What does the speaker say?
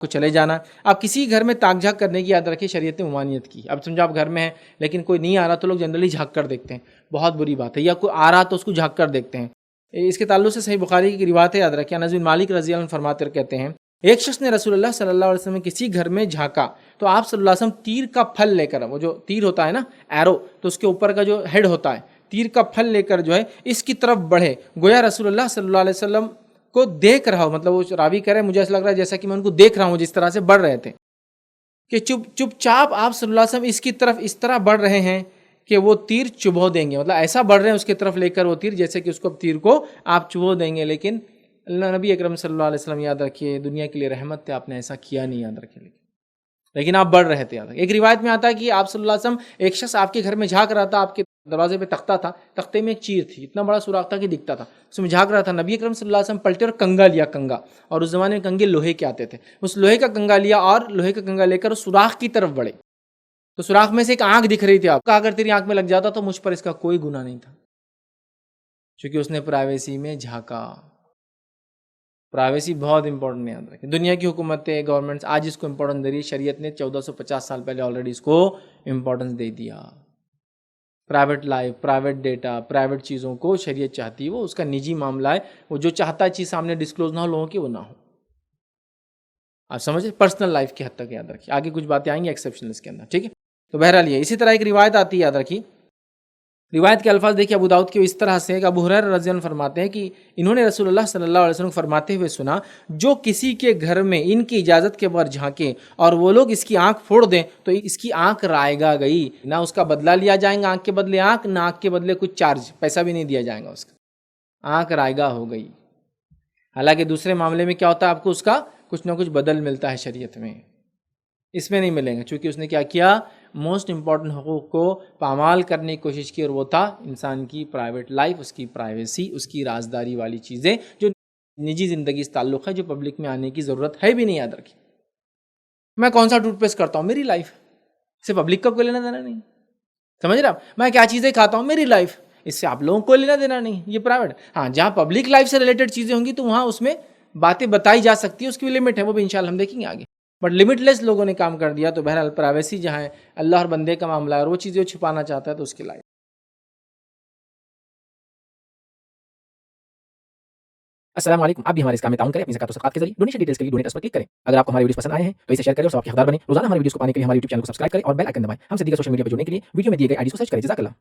کو چلے جانا. آپ کسی گھر میں تاک جھاک کرنے کی یاد رکھیں شریعت نے ممانعت کی. اب سمجھو آپ گھر میں ہیں لیکن کوئی نہیں آ رہا تو لوگ جنرلی جھانک کر دیکھتے ہیں, بہت بری بات ہے. یا کوئی آ رہا تو اس کو جھانک کر دیکھتے ہیں. اس کے تعلق سے صحیح بخاری کی روایت ہے, یاد رکھیں. انس بن مالک رضی اللہ عنہ فرماتے اور کہتے ہیں ایک شخص نے رسول اللہ صلی اللہ علیہ وسلم کسی گھر میں جھانکا تو آپ صلی اللہ علیہ وسلم تیر کا پھل لے کر, وہ جو تیر ہوتا ہے نا ایرو, تو اس کے اوپر کا جو ہیڈ ہوتا ہے, تیر کا پھل لے کر جو ہے اس کی طرف بڑھے, گویا رسول اللہ صلی اللہ علیہ وسلم کو دیکھ رہا ہو. مطلب وہ راوی کہہ رہے ہیں مجھے ایسا لگ رہا ہے جیسا کہ میں ان کو دیکھ رہا ہوں جس طرح سے بڑھ رہے تھے, کہ چپ چاپ آپ صلی اللہ علیہ وسلم اس کی طرف اس طرح بڑھ رہے ہیں کہ وہ تیر چبھو دیں گے. مطلب ایسا بڑھ رہے ہیں اس کی طرف لے کر وہ تیر جیسے کہ اس کو تیر کو آپ چبھو دیں گے. لیکن اللہ نبی اکرم صلی اللہ علیہ وسلم, یاد رکھیے دنیا کے لیے رحمت تھے, آپ نے ایسا کیا نہیں, یاد رکھیے. لیکن آپ بڑھ رہے تھے. یاد رکھیے ایک روایت میں آتا ہے کہ آپ صلی اللہ علیہ وسلم ایک شخص آپ کے گھر میں جھانک رہا تھا, آپ کے دروازے پہ تختہ تھا, تختے میں ایک چیر تھی, اتنا بڑا سوراخ تھا کہ دکھتا تھا, اس میں جھانک رہا تھا. نبی اکرم صلی اللہ علیہ وسلم پلٹے اور کنگا لیا, کنگا, اور اس زمانے میں کنگے لوہے کے آتے تھے, اس لوہے کا کنگا لیا اور لوہے کا کنگا لے کر اس سوراخ کی طرف بڑھے. تو سوراخ میں سے ایک آنکھ دکھ رہی تھی. آپ کا اگر تیری آنکھ میں لگ جاتا تو مجھ پر اس کا کوئی گناہ نہیں تھا, کیونکہ اس نے پرائیویسی میں جھانکا. پرائیویسی بہت امپورٹنٹ ہے, یاد رکھیں. دنیا کی حکومتیں, گورنمنٹس آج اس کو امپورٹنس دے رہی ہے, شریعت نے 1450 سال پہلے آلریڈی اس کو امپورٹنس دے دیا. Private life, private data, private چیزوں کو شریعت چاہتی ہے, وہ اس کا نجی معاملہ ہے, وہ جو چاہتا ہے چیز سامنے ڈسکلوز نہ ہو لوگوں کی, وہ نہ ہو. آپ سمجھے, پرسنل لائف کی حد تک یاد رکھیے. آگے کچھ باتیں آئیں گی ایکسیپشنل اس کے اندر, ٹھیک ہے. تو بہرحال یہ اسی طرح ایک روایت آتی ہے, یاد رکھیے. روایت کے الفاظ دیکھیے ابو داؤد کے اس طرح سے, کہ ابو ہریرہ رضی اللہ عنہ فرماتے ہیں کہ انہوں نے رسول اللہ صلی اللہ علیہ وسلم فرماتے ہوئے سنا, جو کسی کے گھر میں ان کی اجازت کے بغیر جھانکے اور وہ لوگ اس کی آنکھ پھوڑ دیں تو اس کی آنکھ رائے گا گئی, نہ اس کا بدلہ لیا جائے گا آنکھ کے بدلے آنکھ, نہ آنکھ کے بدلے کچھ چارج, پیسہ بھی نہیں دیا جائے گا, اس کا آنکھ رائے گا ہو گئی. حالانکہ دوسرے معاملے میں کیا ہوتا ہے, آپ کو اس کا کچھ نہ کچھ بدل ملتا ہے شریعت میں, اس میں نہیں ملیں گے, چونکہ اس نے کیا کیا, موسٹ امپورٹنٹ حقوق کو پامال کرنے کی کوشش کی, اور وہ تھا انسان کی پرائیویٹ لائف, اس کی پرائیویسی, اس کی رازداری والی چیزیں جو نجی زندگی سے تعلق ہے, جو پبلک میں آنے کی ضرورت ہے بھی نہیں. یاد رکھیں, میں کون سا ٹوتھ پیسٹ کرتا ہوں, میری لائف, اسے پبلک کا کوئی لینا دینا نہیں. سمجھ رہے آپ, میں کیا چیزیں کھاتا ہوں, میری لائف, اس سے آپ لوگوں کو لینا دینا نہیں, یہ پرائیویٹ. ہاں جہاں پبلک لائف سے ریلیٹڈ چیزیں ہوں گی تو وہاں اس میں باتیں بتائی جا سکتی ہے, اس کی بھی لمٹ ہے, وہ بھی انشاءاللہ ہم دیکھیں گے آگے. بٹ لمٹ لیس لوگوں نے کام کر دیا. تو بہرحال پرائیویسی جہاں ہے اللہ اور بندے کا معاملہ ہے, اور وہ چیزیں چھپانا چاہتا ہے تو اس کے لائق. السلام علیکم. آپ بھی ہمارے اس کام میں تعاون کریں اپنی زکات و صدقات کے ذریعے. ڈونیشن ڈیٹیلز کے لیے ڈونیٹ اس پر کلک کریں. اگر آپ کو ہمارے ویڈیوز پسند آئے ہیں تو اسے شیئر کریں اور سب کے حقدار بنیں. روزانہ ہمارے ویڈیوز کو پانے کے لیے ہمارے یوٹیوب چینل کو سبسکرائب کریں اور بیل آئکن دبائیں. ہم سے دیگر سوشل میڈیا پر جڑنے کے لیے ویڈیو میں دیے گئے آئی ڈی کو سرچ کریں. جزاک اللہ.